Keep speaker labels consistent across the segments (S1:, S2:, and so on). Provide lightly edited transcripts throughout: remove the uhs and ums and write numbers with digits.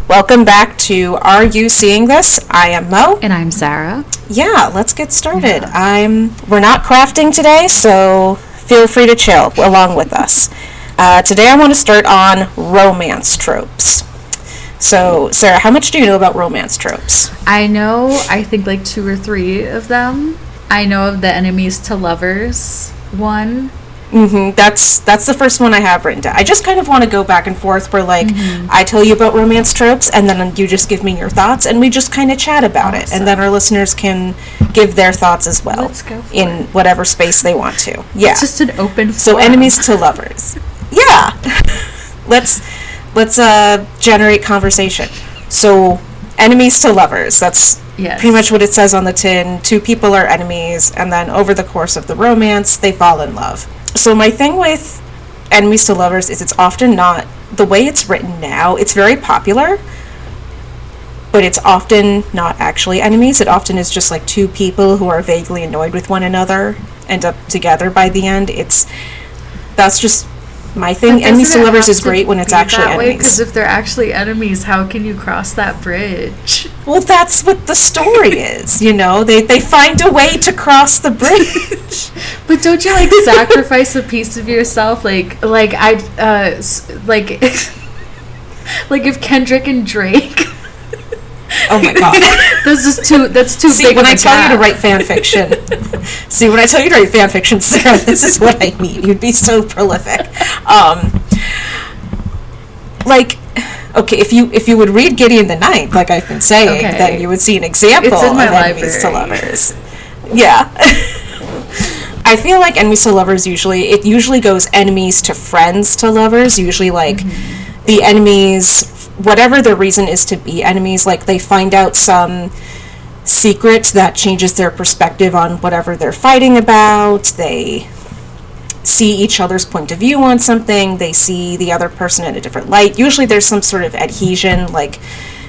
S1: Welcome back to Are You Seeing This? I am Mo.
S2: And I'm Sarah.
S1: Yeah, let's get started. We're not crafting today, so feel free to chill along with us. Today I want to start on romance tropes. So, Sarah, how much do you know about romance tropes?
S2: I think like 2 or 3 of them. I know of the enemies to lovers one.
S1: That's the first one I have written down. I just kind of want to go back and forth where, like, I tell you about romance tropes, and then you just give me your thoughts, and we just kind of chat about it. And then our listeners can give their thoughts as well.
S2: Let's go for
S1: in whatever space they want to. Yeah.
S2: It's just an open forum.
S1: So enemies to lovers. Yeah. Let's generate conversation. So enemies to lovers. That's pretty much what it says on the tin. 2 people are enemies, and then over the course of the romance, they fall in love. So my thing with enemies to lovers is it's often not, the way it's written now, it's very popular, but it's often not actually enemies. It often is just like 2 people who are vaguely annoyed with one another end up together by the end. That's just my thing. Enemies to lovers is great when it's actually enemies.
S2: Because if they're actually enemies, how can you cross that bridge?
S1: Well, that's what the story is, you know? They find a way to cross the bridge.
S2: But don't you, like, sacrifice a piece of yourself? Like if Kendrick and Drake...
S1: Oh my god.
S2: That's too
S1: See,
S2: big
S1: when
S2: of a
S1: I tell
S2: gap.
S1: you to write fan fiction, Sarah, this is what I need. You'd be so prolific. Okay, if you would read Gideon the Ninth, like I've been saying, then you would see an example of enemies to lovers. Yeah. I feel like enemies to lovers usually goes enemies to friends to lovers. Usually, like, the enemies, whatever their reason is to be enemies, like, they find out some secret that changes their perspective on whatever they're fighting about. They see each other's point of view on something. They see the other person in a different light. Usually there's some sort of adhesion, like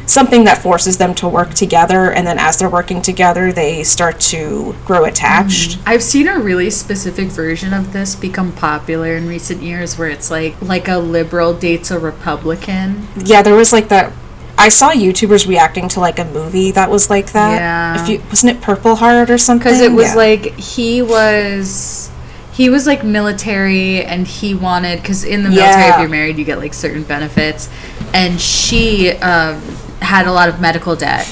S1: something that forces them to work together, and then as they're working together, they start to grow attached.
S2: I've seen a really specific version of this become popular in recent years where it's like a liberal dates a Republican.
S1: Yeah, there was like that. I saw YouTubers reacting to like a movie that was like that.
S2: Yeah.
S1: Wasn't it Purple Heart or something?
S2: Because it was like he was like military, and he wanted, because in the military, if you're married, you get like certain benefits, and she had a lot of medical debt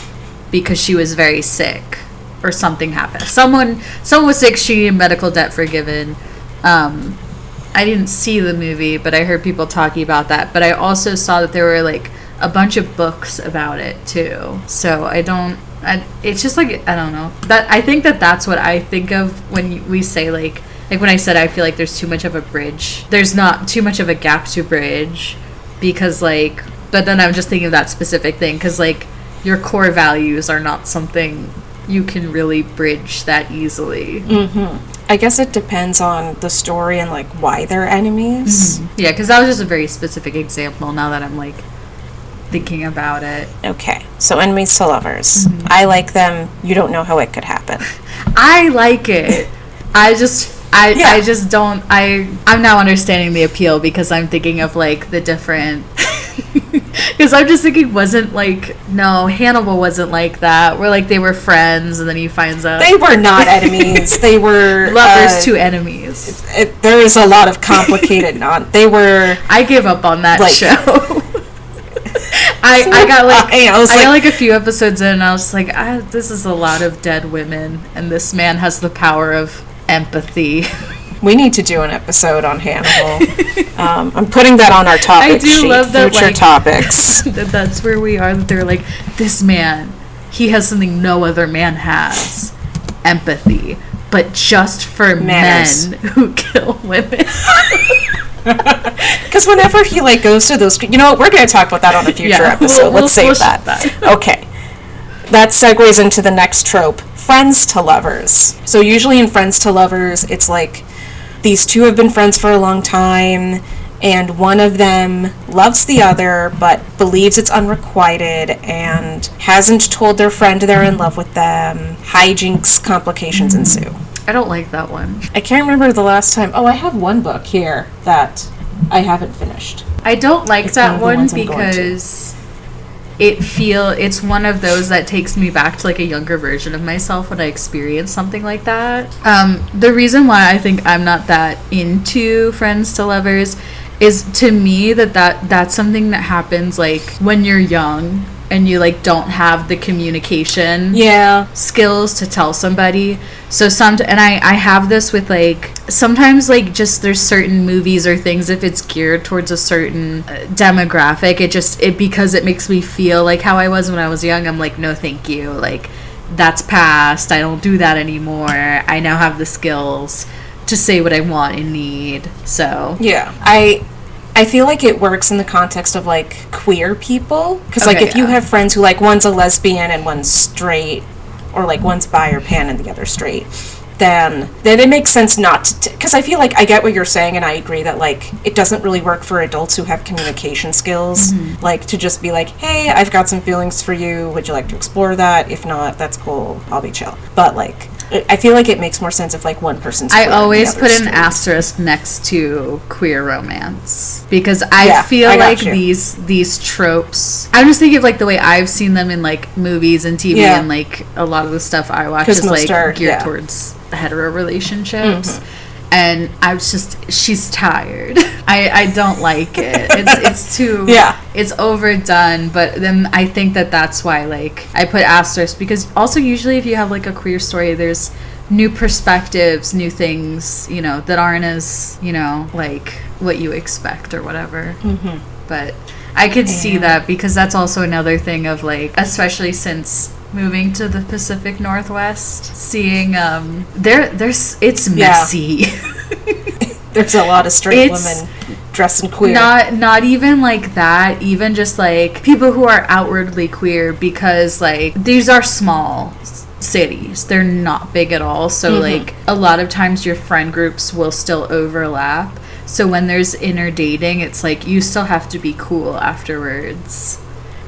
S2: because she was very sick or something happened. Someone was sick, she needed medical debt forgiven. I didn't see the movie, but I heard people talking about that. But I also saw that there were like a bunch of books about it too. So it's just like, I don't know. I think that's what I think of when we say like when I said I feel like there's too much of a bridge. There's not too much of a gap to bridge, because like, but then I'm just thinking of that specific thing, because like your core values are not something you can really bridge that easily.
S1: I guess it depends on the story and like why they're enemies.
S2: Yeah, because that was just a very specific example now that I'm like thinking about it.
S1: Okay, so enemies to lovers. I like them. You don't know how it could happen.
S2: I like it. I just don't. I'm now understanding the appeal, because I'm thinking of like the different. Because I'm just thinking, Hannibal wasn't like that. Where like they were friends, and then he finds out
S1: they were not enemies. They were
S2: lovers to enemies.
S1: There is a lot of complicated They were.
S2: I gave up on that show. I got like a few episodes in, and I was like, this is a lot of dead women, and this man has the power of empathy.
S1: We need to do an episode on Hannibal. I'm putting that on our topic sheet. I do love that, future topics.
S2: That's where we are. That they're like, this man, he has something no other man has: empathy, but just for men who kill women.
S1: Because whenever he like goes to those, you know what, we're going to talk about that on a future episode. Let's save that. Okay. That segues into the next trope, friends to lovers. So usually in friends to lovers, it's like these 2 have been friends for a long time, and one of them loves the other but believes it's unrequited and hasn't told their friend they're in love with them. Hijinks, complications ensue.
S2: I don't like that one.
S1: I can't remember the last time. Oh, I have one book here that I haven't finished.
S2: I don't like that one because it's one of those that takes me back to like a younger version of myself when I experienced something like that. The reason why I think I'm not that into friends to lovers is, to me, that's something that happens like when you're young and you like don't have the communication skills to tell somebody. So and I have this with like sometimes like just there's certain movies or things, if it's geared towards a certain demographic, it because it makes me feel like how I was when I was young. I'm like, no thank you, like that's past, I don't do that anymore. I now have the skills to say what I want and need. So
S1: yeah, I feel like it works in the context of, like, queer people. Because, like, if you have friends who, like, one's a lesbian and one's straight, or, like, one's bi or pan and the other's straight, then it makes sense not to... Because I feel like I get what you're saying, and I agree that, like, it doesn't really work for adults who have communication skills. Mm-hmm. Like, to just be like, hey, I've got some feelings for you. Would you like to explore that? If not, that's cool. I'll be chill. But, like... I feel like it makes more sense if, like, one person's
S2: I always put an asterisk next to queer romance, because I feel like these tropes, I'm just thinking of, like, the way I've seen them in, like, movies and TV, and, like, a lot of the stuff I watch is, like, geared towards hetero relationships. Mm-hmm. And I was just, she's tired. I don't like it. It's too, it's overdone. But then I think that's why, like, I put asterisks, because also usually if you have, like, a queer story, there's new perspectives, new things, you know, that aren't as, you know, like, what you expect or whatever. Mm-hmm. But I could see that, because that's also another thing of, like, especially since moving to the Pacific Northwest, seeing it's messy.
S1: There's a lot of straight women dressing queer.
S2: Not even like that, even just like people who are outwardly queer, because like these are small cities, they're not big at all, so like a lot of times your friend groups will still overlap. So when there's inner dating, it's like you still have to be cool afterwards,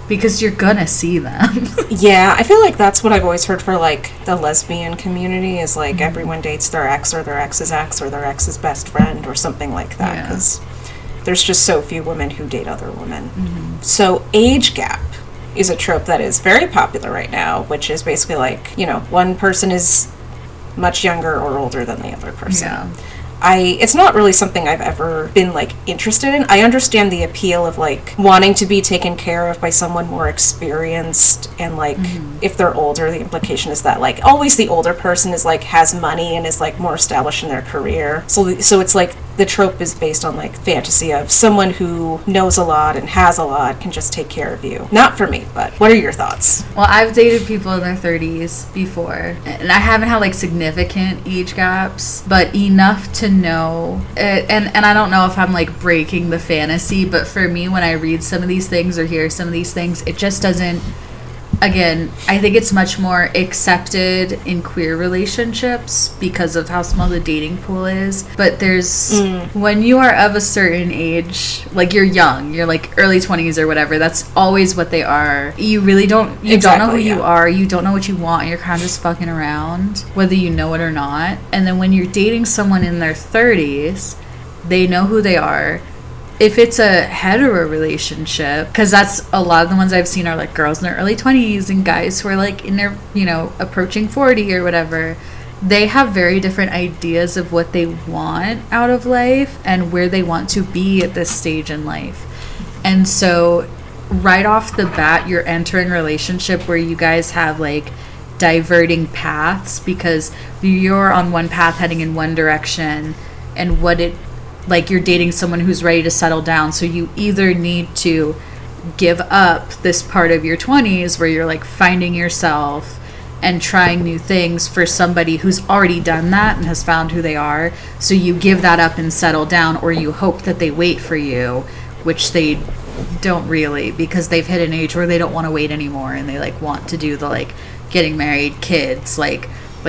S2: because you're gonna see them.
S1: Yeah, I feel like that's what I've always heard for, like, the lesbian community, is, like, everyone dates their ex or their ex's ex or their ex's best friend or something like that, because there's just so few women who date other women. Mm-hmm. So age gap is a trope that is very popular right now, which is basically, like, you know, one person is much younger or older than the other person. Yeah. It's not really something I've ever been, like, interested in. I understand the appeal of, like, wanting to be taken care of by someone more experienced, and, like, if they're older, the implication is that, like, always the older person is, like, has money and is, like, more established in their career. So it's, like, the trope is based on, like, fantasy of someone who knows a lot and has a lot can just take care of you. Not for me, but what are your thoughts?
S2: Well, I've dated people in their 30s before, and I haven't had, like, significant age gaps, but enough to know it, and I don't know if I'm, like, breaking the fantasy, but for me, when I read some of these things or hear some of these things, it just doesn't... Again, I think it's much more accepted in queer relationships because of how small the dating pool is. But there's, when you are of a certain age, like you're young, you're like early 20s or whatever, that's always what they are. You really don't, don't know who you are, you don't know what you want, you're kind of just fucking around, whether you know it or not. And then when you're dating someone in their 30s, they know who they are. If it's a hetero relationship, because that's a lot of the ones I've seen are like girls in their early 20s and guys who are like in their, you know, approaching 40 or whatever, they have very different ideas of what they want out of life and where they want to be at this stage in life. And so right off the bat, you're entering a relationship where you guys have like diverting paths, because you're on one path heading in one direction, and like you're dating someone who's ready to settle down, so you either need to give up this part of your 20s where you're like finding yourself and trying new things for somebody who's already done that and has found who they are, so you give that up and settle down, or you hope that they wait for you, which they don't really, because they've hit an age where they don't want to wait anymore and they like want to do the like getting married, kids, like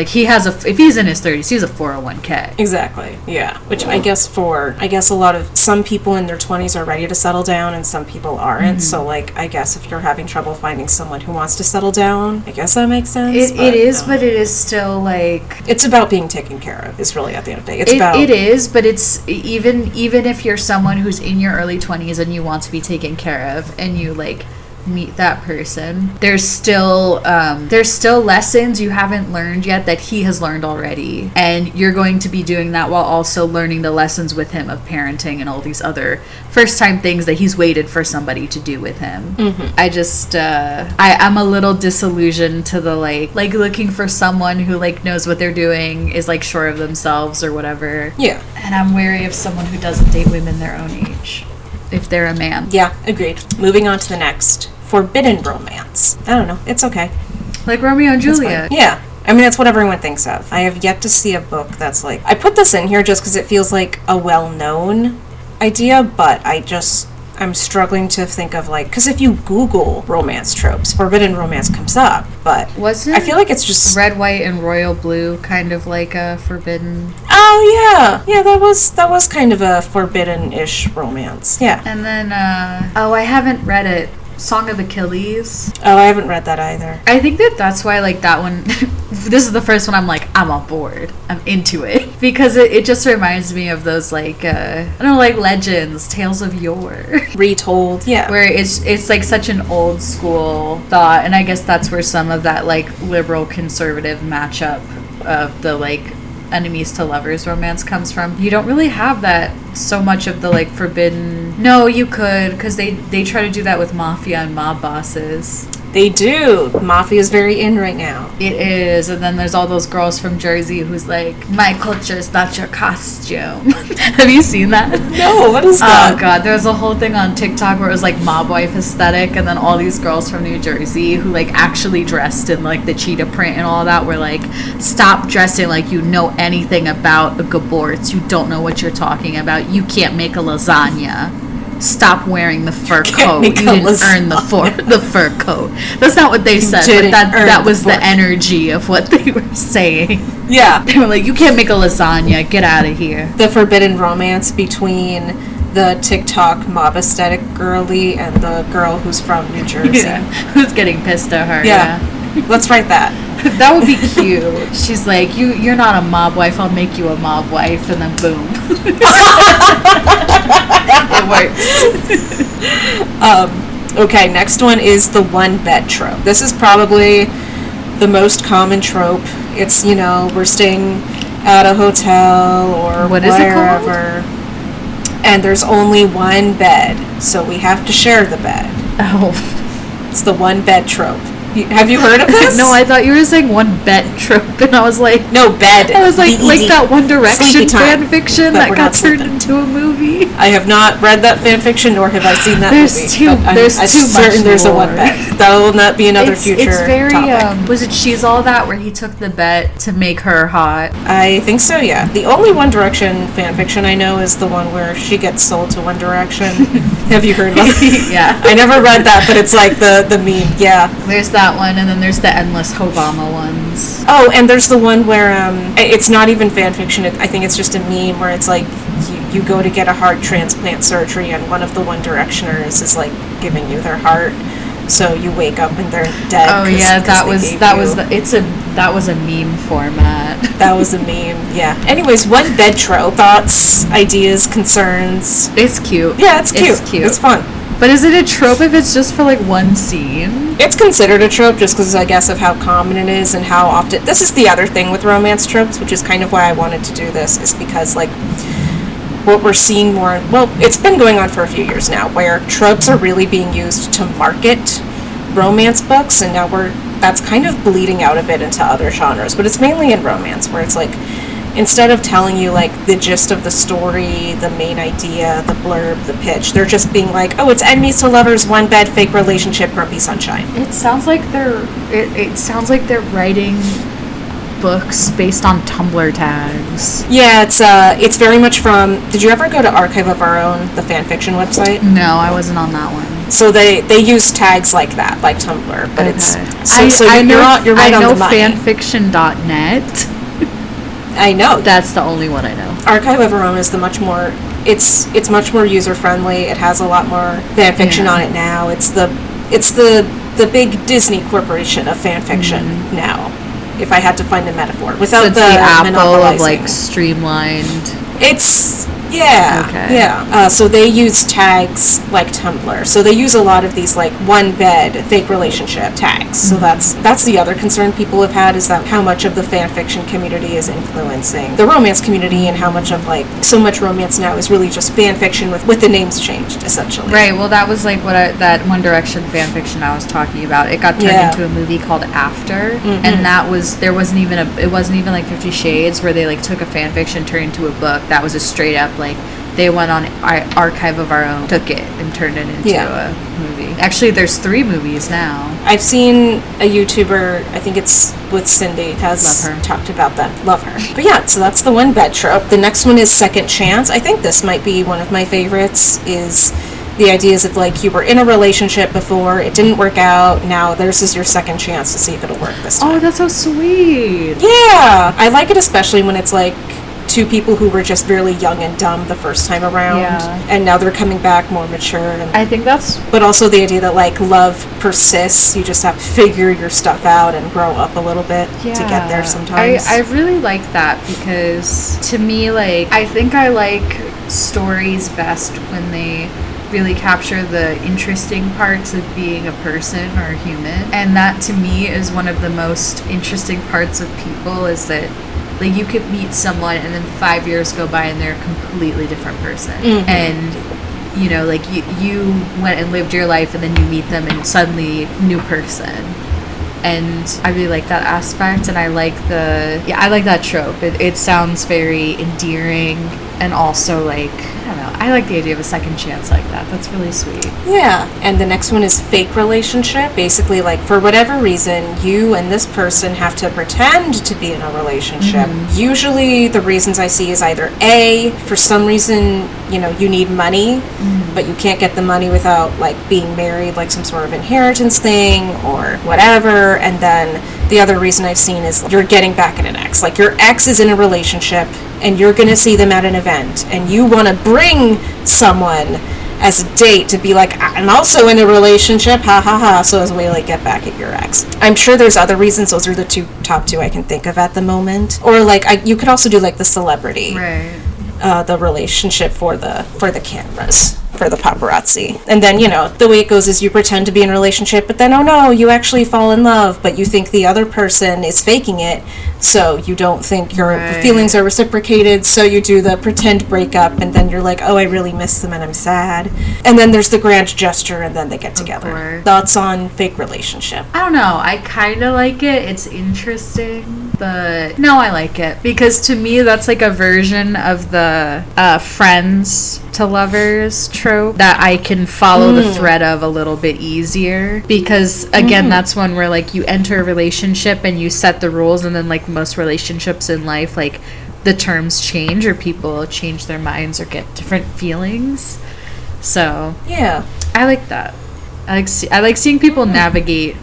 S2: he has if he's in his 30s, he has a 401k.
S1: Exactly, yeah. Which I guess a lot of, some people in their 20s are ready to settle down and some people aren't. So like, I guess if you're having trouble finding someone who wants to settle down, I guess that makes sense.
S2: It is, but it is still like...
S1: It's about being taken care of, is really at the end of the day.
S2: It is, but it's even if you're someone who's in your early 20s and you want to be taken care of and you like meet that person, there's still lessons you haven't learned yet that he has learned already, and you're going to be doing that while also learning the lessons with him of parenting and all these other first time things that he's waited for somebody to do with him. I just I'm a little disillusioned to the like looking for someone who like knows what they're doing, is like sure of themselves or whatever.
S1: Yeah.
S2: And I'm wary of someone who doesn't date women their own age if they're a man.
S1: Yeah, agreed. Moving on to the next. Forbidden romance. I don't know. It's okay.
S2: Like Romeo and Juliet.
S1: Yeah. I mean, that's what everyone thinks of. I have yet to see a book that's like... I put this in here just because it feels like a well-known idea, but I'm struggling to think of like... Because if you Google romance tropes, forbidden romance comes up, but...
S2: Wasn't
S1: I feel like it's just...
S2: red, white, and royal blue kind of like a forbidden...
S1: Oh, yeah. Yeah, that was kind of a forbidden-ish romance. Yeah.
S2: And then, I haven't read it. Song of Achilles.
S1: Oh, I haven't read that either.
S2: I think that's why, like, that one... this is the first one I'm like, I'm on board. I'm into it. Because it just reminds me of those, like, I don't know, like, legends, tales of yore.
S1: Retold, yeah.
S2: Where it's like, such an old school thought. And I guess that's where some of that, like, liberal conservative matchup of the, like, enemies to lovers romance comes from. You don't really have that so much of the like forbidden. No, you could, because they try to do that with mafia and mob bosses.
S1: They do. Mafia is very in right now.
S2: It is. And then there's all those girls from Jersey who's like, my culture is not your costume. Have you seen that?
S1: No, what is that?
S2: Oh god, there's a whole thing on TikTok where it was like mob wife aesthetic, and then all these girls from New Jersey who like actually dressed in like the cheetah print and all that were like, stop dressing like you know anything about a Gaborts. You don't know what you're talking about. You can't make a lasagna. Stop wearing the fur coat. You didn't earn the fur coat. That's not what they said, but that was the energy of what they were saying.
S1: Yeah.
S2: They were like, you can't make a lasagna. Get out of here.
S1: The forbidden romance between the TikTok mob aesthetic girly and the girl who's from New Jersey.
S2: Yeah. Who's getting pissed at her. Yeah.
S1: Let's write that.
S2: That would be cute. She's like, you're not a mob wife, I'll make you a mob wife, and then boom. It
S1: works. Okay, next one is the one bed trope. This is probably the most common trope. It's, we're staying at a hotel or
S2: what
S1: wherever,
S2: is it called?
S1: And there's only one bed, so we have to share the bed.
S2: Oh.
S1: It's the one bed trope. Have you heard of this?
S2: No, I thought you were saying one bed trope, and I was like...
S1: No, bed.
S2: I was like that One Direction fan fiction that got turned
S1: sleeping.
S2: into a movie.
S1: I have not read that fan fiction, nor have I seen that movie.
S2: There's
S1: I'm
S2: too
S1: certain
S2: much
S1: there's
S2: lore.
S1: a one bed. That will not be another future
S2: It's very,
S1: topic.
S2: was it She's All That, where he took the bet to make her hot?
S1: I think so, yeah. The only One Direction fan fiction I know is the one where she gets sold to One Direction. Have you heard about it?
S2: Yeah.
S1: I never read that, but it's like the meme, yeah.
S2: There's that one, and then there's the endless Obama ones.
S1: Oh, and there's the one where it's not even fan fiction. I think it's just a meme where it's like you go to get a heart transplant surgery, and one of the One Directioners is like giving you their heart, so you wake up and they're dead.
S2: Oh yeah, that was a meme format.
S1: That was a meme. Yeah. Anyways, one bed trope. Thoughts, ideas, concerns.
S2: It's cute.
S1: Yeah, it's cute. It's fun.
S2: But is it a trope if it's just for, like, one scene?
S1: It's considered a trope just because, I guess, of how common it is and how often... This is the other thing with romance tropes, which is kind of why I wanted to do this, is because, like, what we're seeing more... Well, it's been going on for a few years now, where tropes are really being used to market romance books, and now that's kind of bleeding out a bit into other genres, but it's mainly in romance, where it's, like... Instead of telling you, like, the gist of the story, the main idea, the blurb, the pitch, they're just being like, oh, it's enemies to lovers, one bed, fake relationship, grumpy sunshine.
S2: It sounds like they're writing books based on Tumblr tags.
S1: Yeah, it's very much from... Did you ever go to Archive of Our Own, the fan fiction website?
S2: No, I wasn't on that one.
S1: So they use tags like that, like Tumblr, but it's...
S2: You're right on the money.
S1: I know
S2: fanfiction.net.
S1: I know.
S2: That's the only one I know.
S1: Archive of Our Own is the much more... It's much more user-friendly. It has a lot more fan fiction on it now. It's the big Disney corporation of fan fiction now, if I had to find a metaphor. Without
S2: so it's the Apple of, like, streamlined...
S1: Yeah.
S2: Okay.
S1: Yeah. So they use tags like Tumblr. So they use a lot of these like one bed fake relationship tags. So that's the other concern people have had, is that how much of the fan fiction community is influencing the romance community, and how much of like so much romance now is really just fan fiction with the names changed, essentially.
S2: Right. Well, that was like that One Direction fan fiction I was talking about. It got turned into a movie called After, and it wasn't even like 50 Shades where they like took a fan fiction, turned into a book. That was a straight up like they went on Archive of Our Own, took it and turned it into a movie. Actually, there's 3 movies now.
S1: I've seen a YouTuber, I think it's with Cindy, has talked about them. Love her. But yeah, so that's the one bed trope. The next one is second chance. I think this might be one of my favorites, is the idea is that like you were in a relationship before, it didn't work out, now this is your second chance to see if it'll work this time.
S2: Oh, that's so sweet.
S1: Yeah. I like it especially when it's like 2 people who were just really young and dumb the first time around, and now they're coming back more mature. And
S2: I think that's...
S1: But also the idea that, like, love persists. You just have to figure your stuff out and grow up a little bit to get there sometimes.
S2: I really like that, because to me, like, I think I like stories best when they really capture the interesting parts of being a person or a human. And that, to me, is one of the most interesting parts of people, is that like you could meet someone and then 5 years go by and they're a completely different person. And you know, like you went and lived your life and then you meet them and suddenly new person. And I really like that aspect, and I like that trope. It sounds very endearing, and also like, I don't know, I like the idea of a second chance like that. That's really sweet.
S1: Yeah. And the next one is fake relationship. Basically, like, for whatever reason, you and this person have to pretend to be in a relationship. Usually the reasons I see is either A, for some reason, you know, you need money, but you can't get the money without like being married, like some sort of inheritance thing or whatever. And then the other reason I've seen is you're getting back at an ex. Like, your ex is in a relationship and you're going to see them at an event, and you want to bring someone as a date to be like, I'm also in a relationship, ha ha ha, so as a way to like get back at your ex. I'm sure there's other reasons. Those are the top two I can think of at the moment. Or like you could also do like the celebrity,
S2: right?
S1: The relationship for the cameras, for the paparazzi. And then, you know, the way it goes is you pretend to be in a relationship, but then, oh no, you actually fall in love, but you think the other person is faking it, so you don't think your feelings are reciprocated, so you do the pretend breakup, and then you're like, oh, I really miss them and I'm sad. And then there's the grand gesture, and then they get together. Thoughts on fake relationship?
S2: I don't know. I kind of like it. It's interesting, but no, I like it. Because to me, that's like a version of the friends to lovers trope that I can follow the thread of a little bit easier, because again, that's one where like you enter a relationship and you set the rules, and then like most relationships in life, like the terms change, or people change their minds or get different feelings. So
S1: yeah,
S2: I like that. I like seeing people navigate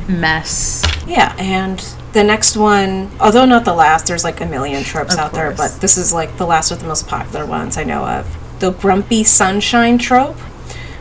S2: mess.
S1: Yeah. And the next one, although not the last, there's like a million tropes out there, but this is like the last of the most popular ones I know of. The grumpy sunshine trope,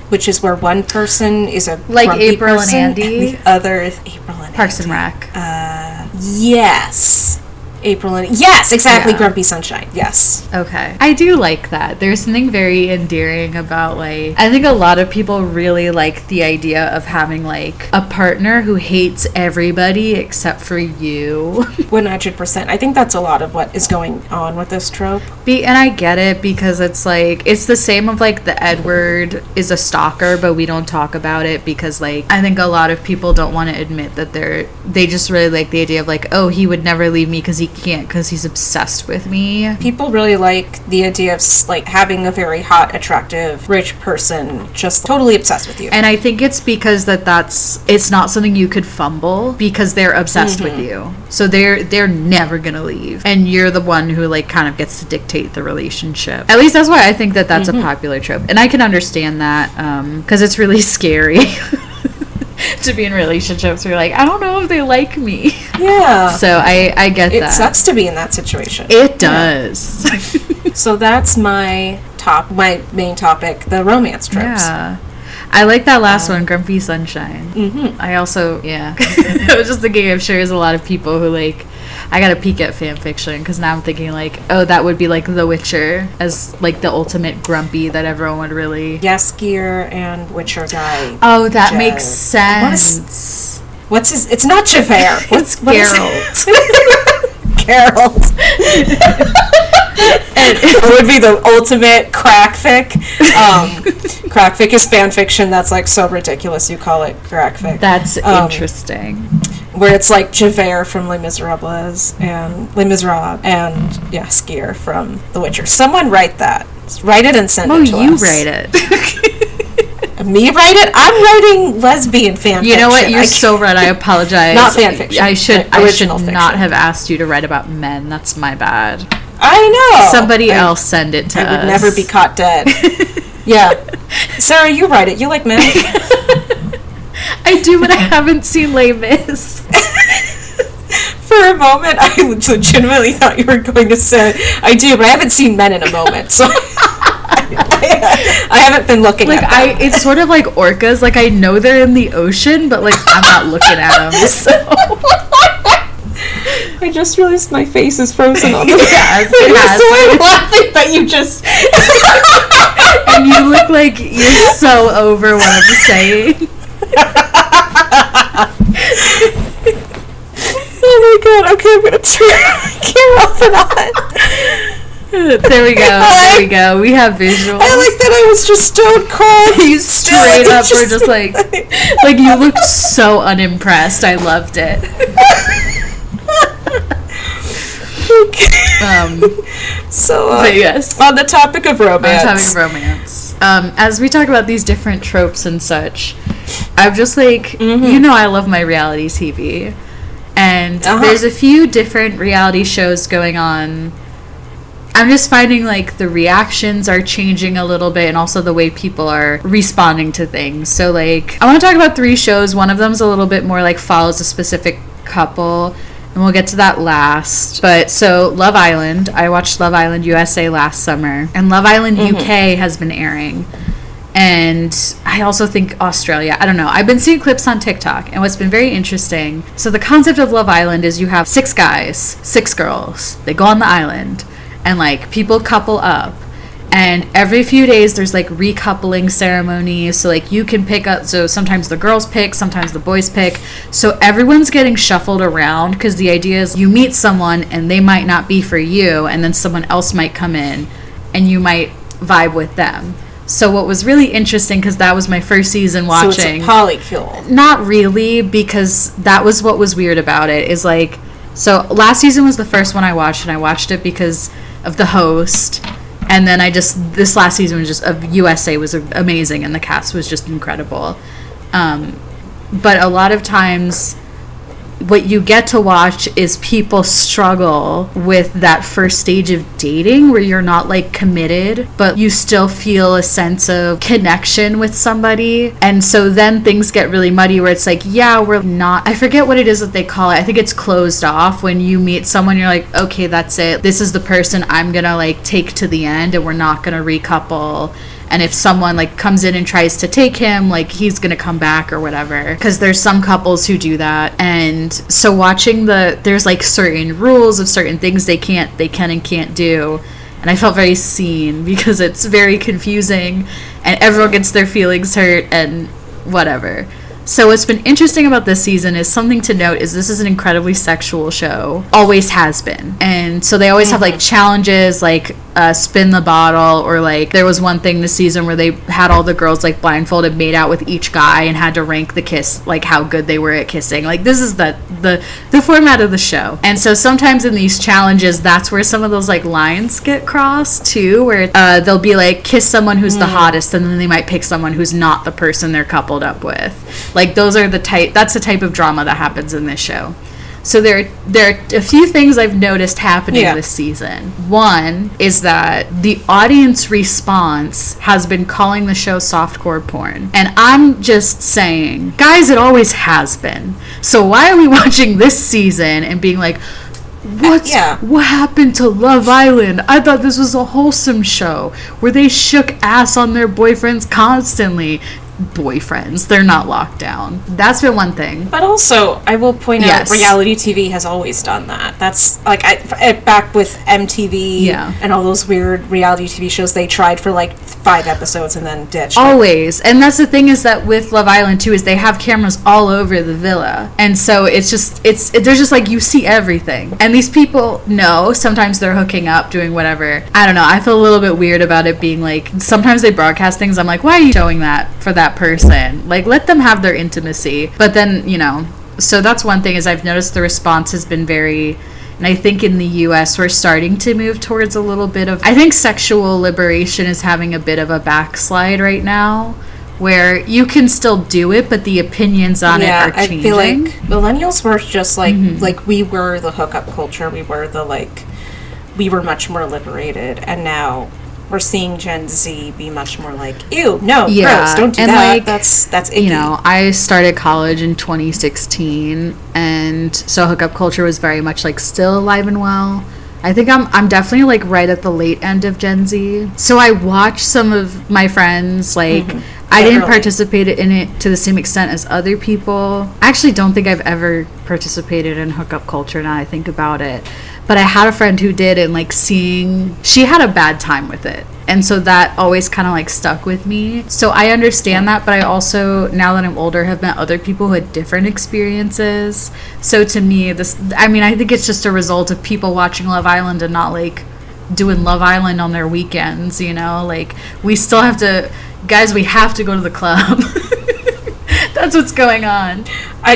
S1: which is where one person is a
S2: like
S1: grumpy
S2: April
S1: person,
S2: and Andy.
S1: and the other is April and
S2: Parks
S1: Andy.
S2: and Rec.
S1: Yes. April and... Yes, exactly, Grumpy Sunshine. Yes.
S2: Okay. I do like that. There's something very endearing about, like... I think a lot of people really like the idea of having, like, a partner who hates everybody except for you.
S1: 100%. I think that's a lot of what is going on with this trope.
S2: And I get it, because it's, like... It's the same of, like, the Edward is a stalker, but we don't talk about it because, like... I think a lot of people don't want to admit that they just really like the idea of, like, oh, he would never leave me because he can't, because he's obsessed with me.
S1: People really like the idea of like having a very hot, attractive, rich person just totally obsessed with you.
S2: And I think it's because it's not something you could fumble, because they're obsessed with you. So they're never gonna leave, and you're the one who like kind of gets to dictate the relationship. At least that's why I think that's a popular trope, and I can understand that because it's really scary. To be in relationships where you're like, I don't know if they like me. Yeah. So I get that.
S1: It sucks to be in that situation.
S2: It does.
S1: So that's my main topic, the romance tropes.
S2: Yeah. I like that last one, Grumpy Sunshine. I also, it was just thinking, I'm sure there's a lot of people who like, I gotta peek at fan fiction, because now I'm thinking, like, oh, that would be, like, The Witcher as, like, the ultimate grumpy that everyone would really...
S1: Yes, Gear and Witcher guy.
S2: Oh, that makes sense.
S1: What's his... It's not Javert.
S2: It's Geralt.
S1: Geralt. And it would be the ultimate crackfic. Crackfic is fan fiction that's, like, so ridiculous you call it crackfic.
S2: That's interesting.
S1: Where it's like Javert from Les Miserables and yes, Gear from The Witcher. Someone write that. Write it and send it to us.
S2: Oh, you write it.
S1: Me write it? I'm writing lesbian fan fiction.
S2: You know what? You're so right. I apologize.
S1: Not fan fiction.
S2: I should not have asked you to write about men. That's my bad.
S1: I know.
S2: Somebody else send it to us.
S1: I would never be caught dead. Yeah. Sarah, you write it. You like men.
S2: I do, but I haven't seen Les Mis.
S1: For a moment, I legitimately thought you were going to say, I do, but I haven't seen Men in a moment, so I haven't been looking at them.
S2: It's sort of like orcas. Like, I know they're in the ocean, but, like, I'm not looking at them, so...
S1: I just realized my face is frozen on the
S2: Yeah, it has.
S1: So I'm laughing, but you just...
S2: And you look like you're so over what I'm saying.
S1: Oh my god, okay, I'm gonna turn the camera off and on.
S2: There we go. We have visuals.
S1: I like that I was just stone cold.
S2: You straight up were just like you looked so unimpressed. I loved it. But yes.
S1: On the topic of romance.
S2: As we talk about these different tropes and such, I'm just like, you know, I love my reality TV. And there's a few different reality shows going on. I'm just finding, like, the reactions are changing a little bit, and also the way people are responding to things. So, like, I want to talk about 3 shows. One of them's a little bit more, like, follows a specific couple, and we'll get to that last. But, so, Love Island. I watched Love Island USA last summer, and Love Island UK has been airing. And I also think Australia. I don't know. I've been seeing clips on TikTok, and what's been very interesting, so the concept of Love Island is you have 6 guys, 6 girls. They go on the island, and, like, people couple up. And every few days there's, like, recoupling ceremonies. So, like, you can pick up. So sometimes the girls pick, sometimes the boys pick. So everyone's getting shuffled around, because the idea is you meet someone and they might not be for you, and then someone else might come in and you might vibe with them. So what was really interesting, because that was my first season watching.
S1: So it's a polycule.
S2: Not really, because that was what was weird about it. Is, like, so last season was the first one I watched, and I watched it because of the host. And then this last season was just, of USA was amazing, and the cast was just incredible. But a lot of times, what you get to watch is people struggle with that first stage of dating, where you're not, like, committed, but you still feel a sense of connection with somebody. And so then things get really muddy, where it's like, yeah, we're not, I forget what it is that they call it. I think it's closed off. When you meet someone, you're like, okay, that's it. This is the person I'm gonna, like, take to the end, and we're not gonna recouple. And if someone, like, comes in and tries to take him, like, he's gonna come back or whatever. Because there's some couples who do that. And so watching there's, like, certain rules of certain things they can and can't do. And I felt very seen, because it's very confusing, and everyone gets their feelings hurt and whatever. So what's been interesting about this season is, something to note is, this is an incredibly sexual show. Always has been. And so they always have, like, challenges, like spin the bottle, or, like, there was one thing this season where they had all the girls, like, blindfolded, made out with each guy, and had to rank the kiss, like, how good they were at kissing. Like, this is the format of the show. And so sometimes in these challenges, that's where some of those, like, lines get crossed too, where they'll be like, kiss someone who's the hottest, and then they might pick someone who's not the person they're coupled up with. Like, that's the type of drama that happens in this show. So there are a few things I've noticed happening this season. One is that the audience response has been calling the show softcore porn. And I'm just saying, guys, it always has been. So why are we watching this season and being like, what happened to Love Island? I thought this was a wholesome show where they shook ass on their boyfriends constantly. boyfriends. They're not locked down. That's been one thing.
S1: But also, I will point out, reality TV has always done that. That's, like, back with MTV and all those weird reality TV shows, they tried for, like, 5 episodes and then ditched.
S2: Always. And that's the thing is that with Love Island, too, is they have cameras all over the villa. And so there's just, like, you see everything. And these people know, sometimes they're hooking up, doing whatever. I don't know. I feel a little bit weird about it being, like, sometimes they broadcast things. I'm like, why are you showing that for that person? Like, let them have their intimacy. But then, you know, so that's one thing is I've noticed the response has been very, and I think in the US we're starting to move towards a little bit of, I think sexual liberation is having a bit of a backslide right now, where you can still do it, but the opinions on it are changing. I feel like
S1: millennials were just like, like we were the hookup culture, we were much more liberated, and now we're seeing Gen Z be much more like, ew, no, gross, don't do that. Like, that's icky.
S2: You know, I started college in 2016, and so hookup culture was very much like still alive and well. I think I'm definitely like right at the late end of Gen Z. So I watched some of my friends, like I didn't participate in it to the same extent as other people. I actually don't think I've ever participated in hookup culture now I think about it. But I had a friend who did, and like she had a bad time with it. And so that always kind of like stuck with me. So I understand that, but I also, now that I'm older, have met other people who had different experiences. So to me, I think it's just a result of people watching Love Island and not like doing Love Island on their weekends, you know? Like, we still have to, guys, we have to go to the club. That's what's going on.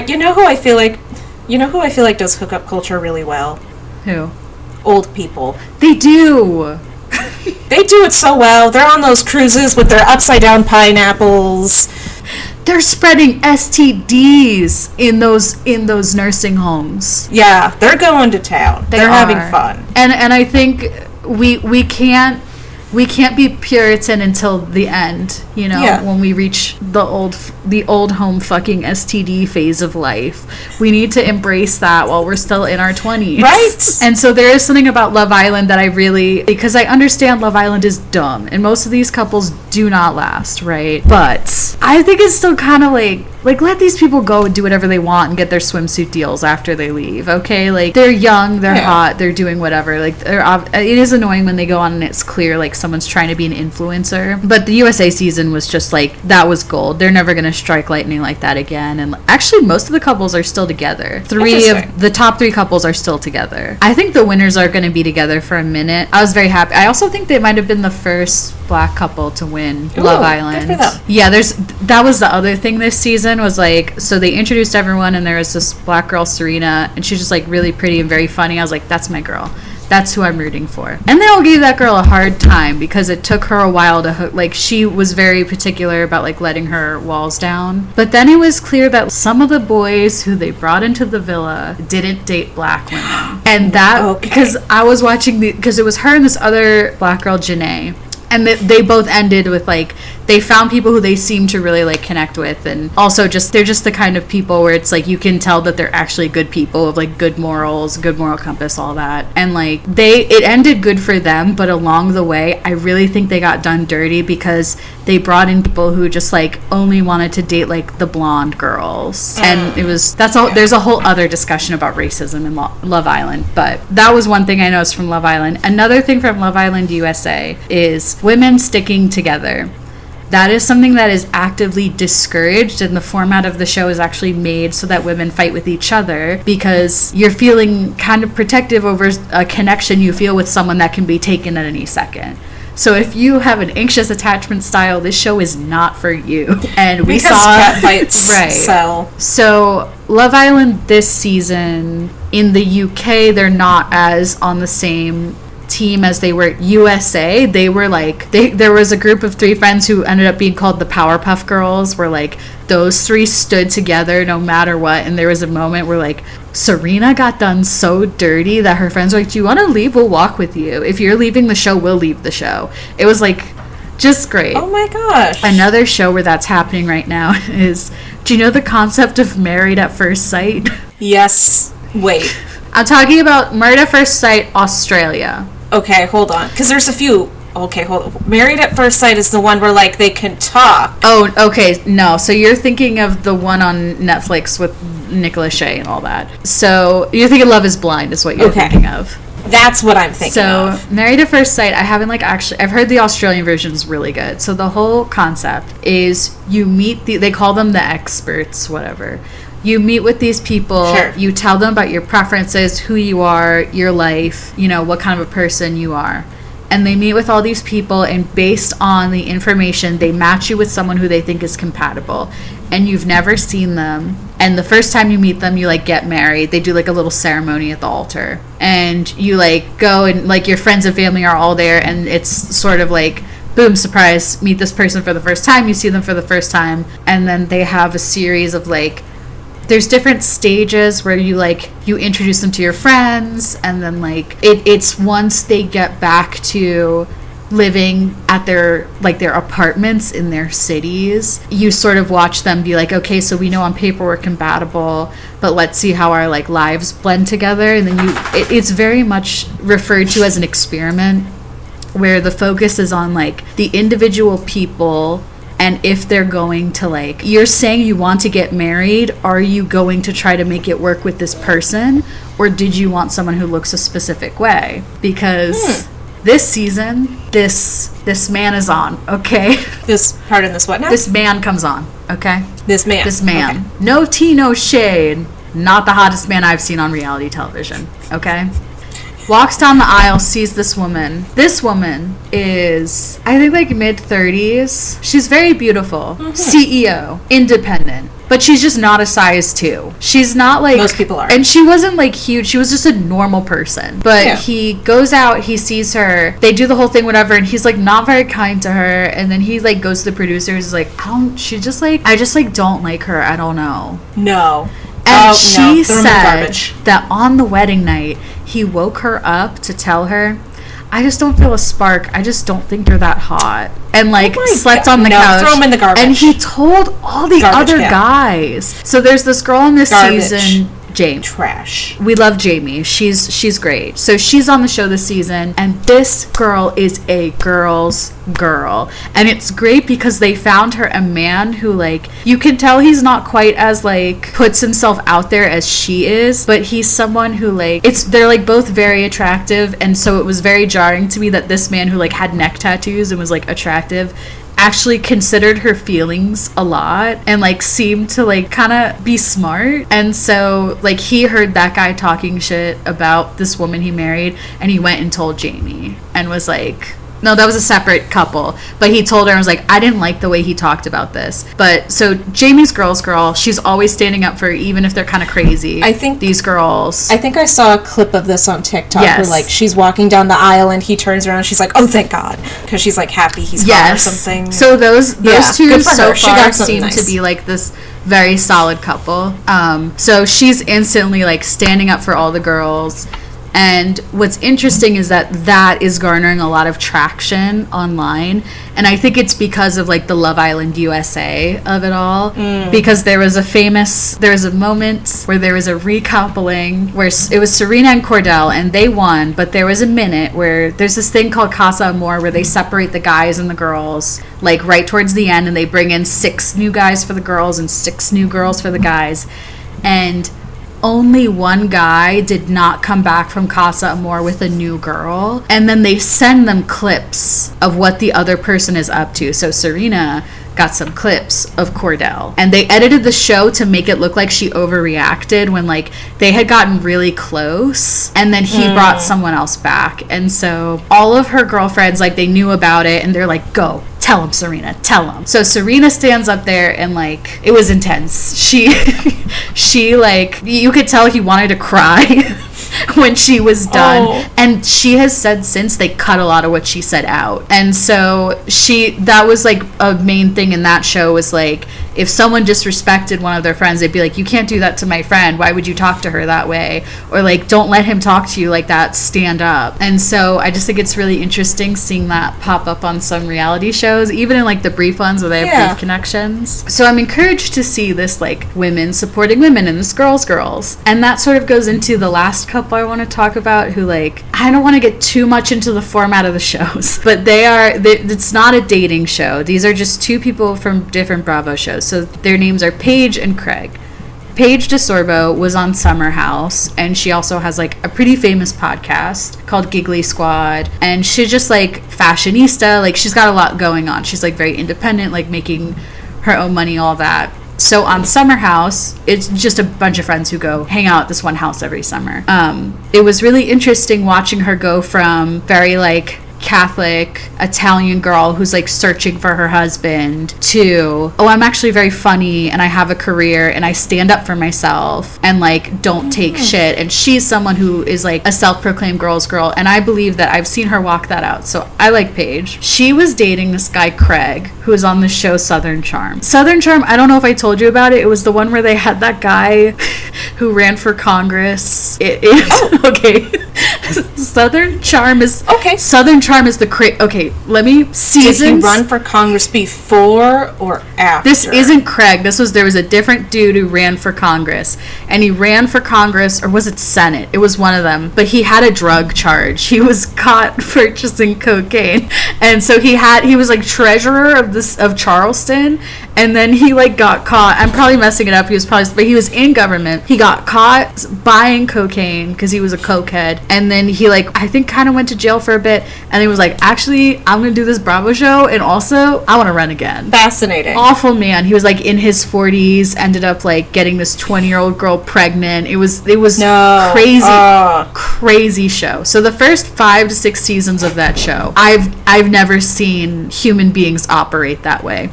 S1: You know who I feel like does hookup culture really well?
S2: Who?
S1: Old people.
S2: They do.
S1: They do it so well. They're on those cruises with their upside down pineapples.
S2: They're spreading STDs in those nursing homes.
S1: Yeah, they're going to town. They're having fun.
S2: And I think we can't be Puritan until the end, you know, when we reach the old home fucking STD phase of life. We need to embrace that while we're still in our 20s.
S1: Right.
S2: And so there is something about Love Island that because I understand Love Island is dumb and most of these couples do not last, right? But I think it's still kind of like let these people go and do whatever they want and get their swimsuit deals after they leave, okay? Like, they're young, they're hot, they're doing whatever. Like, it is annoying when they go on and it's clear, like, someone's trying to be an influencer. But the USA season was just, like, that was gold. They're never going to strike lightning like that again. And actually, most of the couples are still together. 3 of the top 3 couples are still together. I think the winners are going to be together for a minute. I was very happy. I also think they might have been the first black couple to win Love Island.
S1: Good for them.
S2: Yeah, that was the other thing this season was like, so they introduced everyone and there was this black girl, Serena, and she's just like really pretty and very funny. I was like, that's my girl. That's who I'm rooting for. And they all gave that girl a hard time because it took her a while to hook. Like, she was very particular about like letting her walls down. But then it was clear that some of the boys who they brought into the villa didn't date black women. And that, because I was watching because it was her and this other black girl, Janae. And they both ended with, like, they found people who they seem to really, like, connect with. And also they're just the kind of people where it's, like, you can tell that they're actually good people with, like, good morals, good moral compass, all that. And, like, it ended good for them. But along the way, I really think they got done dirty because they brought in people who just, like, only wanted to date, like, the blonde girls. And there's a whole other discussion about racism in Love Island. But that was one thing I noticed from Love Island. Another thing from Love Island USA is women sticking together. That is something that is actively discouraged, and the format of the show is actually made so that women fight with each other because you're feeling kind of protective over a connection you feel with someone that can be taken at any second. So if you have an anxious attachment style, this show is not for you. And we saw
S1: cat fights.
S2: Right. So Love Island this season in the UK, they're not as on the same team as they were at USA. They were like, there was a group of 3 friends who ended up being called the Powerpuff Girls, where like those 3 stood together no matter what. And there was a moment where like Serena got done so dirty that her friends were like, do you want to leave? We'll walk with you. If you're leaving the show, we'll leave the show. It was like just great.
S1: Oh my gosh.
S2: Another show where that's happening right now is, do you know the concept of Married at First Sight?
S1: Yes. Wait.
S2: I'm talking about Married at First Sight Australia.
S1: Okay, hold on. Because there's a few Okay, hold on. Married at First Sight is the one where, like, they can talk.
S2: Oh, okay. No, so you're thinking of the one on Netflix with Nick Lachey and all that. So you're thinking Love is Blind is what you're thinking of.
S1: That's what I'm thinking of.
S2: So, Married at First Sight, I haven't, like, actually... I've heard the Australian version is really good. So the whole concept is you meet... they call them the experts, whatever. You meet with these people.
S1: Sure.
S2: You tell them about your preferences, who you are, your life, you know, what kind of a person you are. And they meet with all these people, and based on the information, they match you with someone who they think is compatible. And you've never seen them. And the first time you meet them, you, like, get married. They do, like, a little ceremony at the altar. And you, like, go and, like, your friends and family are all there. And it's sort of like, boom, surprise, meet this person for the first time. You see them for the first time. And then they have a series of, like, there's different stages where you, like, you introduce them to your friends, and then, like, it's once they get back to living at their apartments in their cities, you sort of watch them be like, okay, so we know on paper we're compatible, but let's see how our, like, lives blend together. And then it's very much referred to as an experiment where the focus is on, like, the individual people. And if they're going to, like, you're saying you want to get married, are you going to try to make it work with this person? Or did you want someone who looks a specific way? Because this season, this man is on, okay?
S1: This what now?
S2: This man comes on, okay?
S1: This man.
S2: Okay. No tea, no shade. Not the hottest man I've seen on reality television, okay? Walks down the aisle, sees this woman. This woman is, I think, like, mid-30s. She's very beautiful. Mm-hmm. CEO. Independent. But she's just not a size 2. She's not, like...
S1: Most people are.
S2: And she wasn't, like, huge. She was just a normal person. But he goes out, he sees her. They do the whole thing, whatever, and he's, like, not very kind to her. And then he, like, goes to the producers, like, I just don't like her. I don't know.
S1: No.
S2: And she said that on the wedding night, he woke her up to tell her, I just don't feel a spark. I just don't think you're that hot. And, like, slept on the couch.
S1: Throw him in the garbage.
S2: And he told all the other guys. So there's this girl in this season, Jamie.
S1: Trash.
S2: We love Jamie. She's great. So she's on the show this season, and this girl is a girl's girl. And it's great because they found her a man who, like, you can tell he's not quite as, like, puts himself out there as she is, but he's someone who, like, they're, like, both very attractive. And so it was very jarring to me that this man who, like, had neck tattoos and was, like, attractive actually considered her feelings a lot and, like, seemed to, like, kind of be smart. And so, like, he heard that guy talking shit about this woman he married, and he went and told Jamie and was like, no, that was a separate couple, but he told her and was like, I didn't like the way he talked about this. But so Jamie's girl's girl, she's always standing up for, even if they're kind of crazy.
S1: I think
S2: these girls.
S1: I think I saw a clip of this on TikTok where, like, she's walking down the aisle and he turns around and she's like, oh, thank God, because she's, like, happy he's gone or something.
S2: So those two so far seem to be, like, this very solid couple. So she's instantly, like, standing up for all the girls. And what's interesting is that is garnering a lot of traction online. And I think it's because of, like, the Love Island USA of it all. Because there was a moment where there was a recoupling where it was Serena and Cordell, and they won. But there was a minute where there's this thing called Casa Amor where they separate the guys and the girls, like, right towards the end. And they bring in 6 new guys for the girls and 6 new girls for the guys. And only one guy did not come back from Casa Amor with a new girl. And then they send them clips of what the other person is up to. So Serena got some clips of Cordell. And they edited the show to make it look like she overreacted when, like, they had gotten really close. And then he brought someone else back. And so all of her girlfriends, like, they knew about it. And they're like, go. Tell him, Serena. Tell him. So Serena stands up there and, like, it was intense. She like, you could tell he wanted to cry when she was done. Oh. And she has said since they cut a lot of what she said out. And so that was, like, a main thing in that show was, like, if someone disrespected one of their friends, they'd be like, you can't do that to my friend. Why would you talk to her that way? Or like, don't let him talk to you like that. Stand up. And so I just think it's really interesting seeing that pop up on some reality shows, even in like the brief ones where they have brief connections. So I'm encouraged to see this like women supporting women and this girls. And that sort of goes into the last couple I want to talk about, who like, I don't want to get too much into the format of the shows, but it's not a dating show. These are just two people from different Bravo shows. So their names are Paige and Craig. Paige DeSorbo was on Summer House, and she also has like a pretty famous podcast called Giggly Squad, and she's just like fashionista. Like, she's got a lot going on. She's like very independent, like making her own money, all that. So on Summer House, it's just a bunch of friends who go hang out at this one house every summer. It was really interesting watching her go from very like Catholic Italian girl who's like searching for her husband to, oh, I'm actually very funny and I have a career and I stand up for myself and like don't take shit. And she's someone who is like a self-proclaimed girl's girl, and I believe that I've seen her walk that out. So I like Paige. She was dating this guy Craig, who was on the show Southern Charm. Southern Charm, I don't know if I told you about it. It was the one where they had that guy who ran for Congress. Okay. Southern Charm is seasons.
S1: Did he run for Congress before or after?
S2: This isn't Craig. There was a different dude who ran for Congress, and he ran for Congress, or was it Senate? It was one of them. But he had a drug charge. He was caught purchasing cocaine, and so he was like treasurer of Charleston, and then he like got caught. I'm probably messing it up. But he was in government. He got caught buying cocaine because he was a cokehead, and then he like, I think, kind of went to jail for a bit, and he was like, actually, I'm gonna do this Bravo show, and also I want to run again.
S1: Fascinating.
S2: Awful man. He was like in his 40s, ended up like getting this 20-year-old girl pregnant. It was crazy show. So the first 5 to 6 seasons of that show, I've never seen human beings operate that way.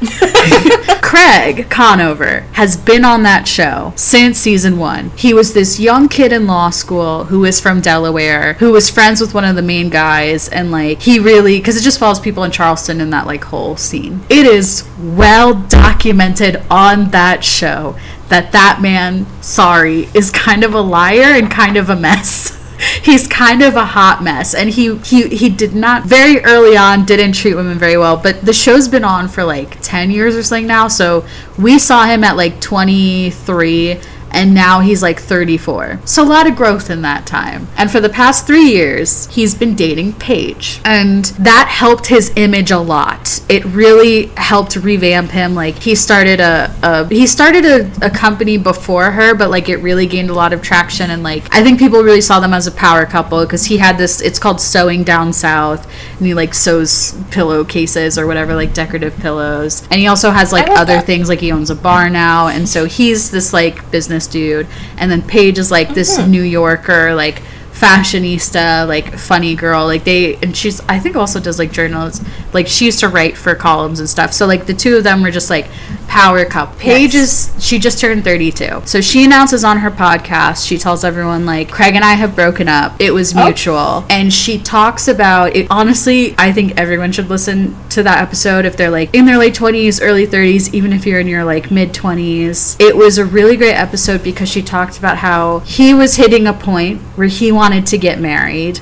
S2: Craig Conover has been on that show since season 1. He was this young kid in law school who was from Delaware, who was friends with one of the main guys, and like, he really, because it just follows people in Charleston in that like whole scene. It is well documented on that show that man, is kind of a liar and kind of a mess. He's kind of a hot mess, and he did not, very early on, didn't treat women very well, but the show's been on for like 10 years or something now, so we saw him at like 23, and now he's like 34. So a lot of growth in that time. And for the past 3 years, he's been dating Paige. And that helped his image a lot. It really helped revamp him. Like, he started a company before her, but like it really gained a lot of traction. And like, I think people really saw them as a power couple, because he had this, it's called Sewing Down South, and he like sews pillowcases or whatever, like decorative pillows. And he also has like other things, like he owns a bar now. And so he's this like business dude, and then Paige is like this New Yorker, like fashionista, like funny girl, like she's, I think, also does like journalism, like she used to write for columns and stuff, so like the two of them were just like power couple. Paige she just turned 32, so she announces on her podcast, she tells everyone like, Craig and I have broken up, it was mutual. And she talks about it. Honestly, I think everyone should listen to that episode if they're like in their late 20s, early 30s, even if you're in your like mid 20s. It was a really great episode because she talked about how he was hitting a point where he wanted to get married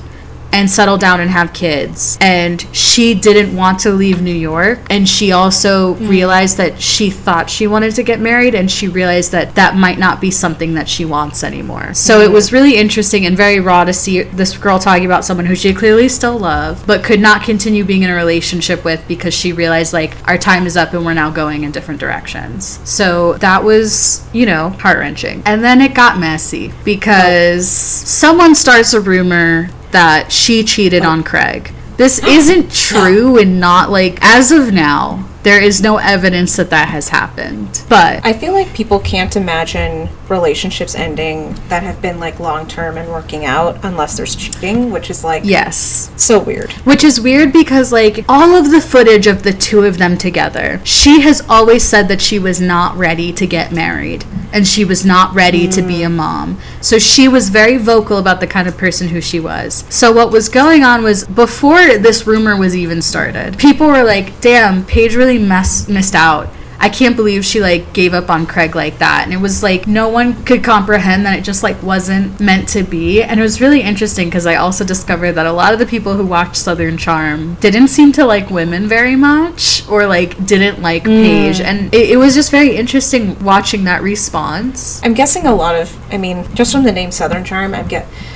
S2: and settle down and have kids, and she didn't want to leave New York, and she also realized that she thought she wanted to get married, and she realized that that might not be something that she wants anymore. So it was really interesting and very raw to see this girl talking about someone who she clearly still loved but could not continue being in a relationship with because she realized like, our time is up and we're now going in different directions. So that was, heart-wrenching. And then it got messy because someone starts a rumor that she cheated on Craig. This isn't true, and not like, as of now, there is no evidence that has happened. But
S1: I feel like people can't imagine relationships ending that have been like long-term and working out unless there's cheating, which is like,
S2: yes,
S1: so weird.
S2: Which is weird because like all of the footage of the two of them together, she has always said that she was not ready to get married and she was not ready to be a mom. So she was very vocal about the kind of person who she was. So what was going on was, before this rumor was even started, people were like, damn, Paige really missed out. I can't believe she like gave up on Craig like that. And it was like no one could comprehend that it just like wasn't meant to be. And it was really interesting because I also discovered that a lot of the people who watched Southern Charm didn't seem to like women very much, or like didn't like Paige. And it was just very interesting watching that response.
S1: I'm guessing a lot of, I mean, just from the name Southern Charm,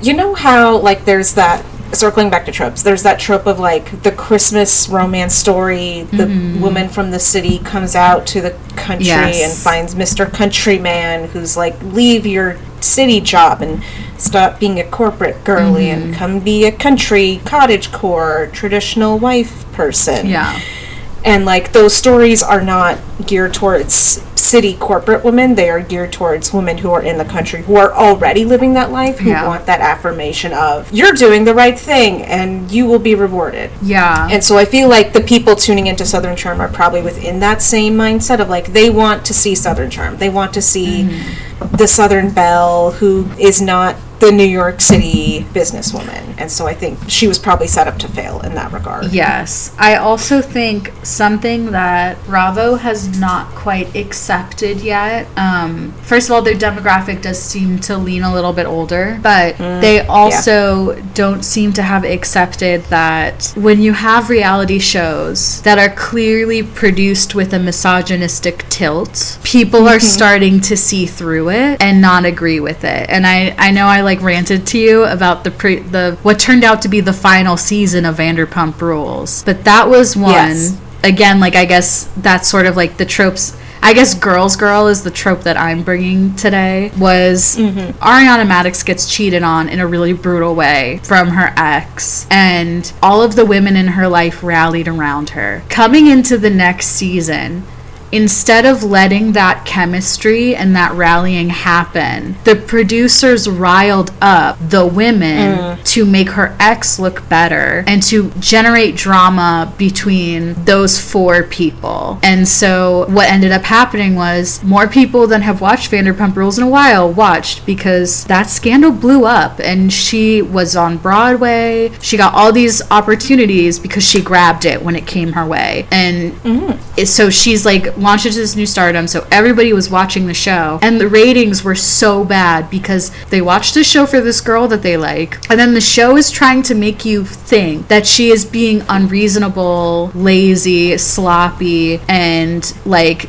S1: you know how like there's that, circling back to tropes, there's that trope of like the Christmas romance story, the woman from the city comes out to the country and finds Mr. Countryman who's like, leave your city job and stop being a corporate girly and come be a country cottagecore traditional wife person.
S2: Yeah.
S1: And like those stories are not geared towards city corporate women, they are geared towards women who are in the country, who are already living that life, who want that affirmation of, you're doing the right thing and you will be rewarded.
S2: Yeah.
S1: And so I feel like the people tuning into Southern Charm are probably within that same mindset of like, they want to see Southern Charm. They want to see the Southern belle who is not the New York City businesswoman. And so I think she was probably set up to fail in that regard.
S2: Yes. I also think something that Bravo has not quite accepted yet, first of all, their demographic does seem to lean a little bit older, but they also don't seem to have accepted that when you have reality shows that are clearly produced with a misogynistic tilt, people are starting to see through it and not agree with it. And I know I like ranted to you about the what turned out to be the final season of Vanderpump Rules, but that was one again, like I guess that's sort of like the tropes. I guess Girls Girl is the trope that I'm bringing today, was Ariana Madix gets cheated on in a really brutal way from her ex, and all of the women in her life rallied around her. Coming into the next season, instead of letting that chemistry and that rallying happen, the producers riled up the women to make her ex look better and to generate drama between those four people. And so what ended up happening was more people than have watched Vanderpump Rules in a while watched, because that scandal blew up and she was on Broadway. She got all these opportunities because she grabbed it when it came her way. And so she's like launched into this new stardom, so everybody was watching the show, and the ratings were so bad because they watched the show for this girl that they like, and then the show is trying to make you think that she is being unreasonable, lazy, sloppy, and like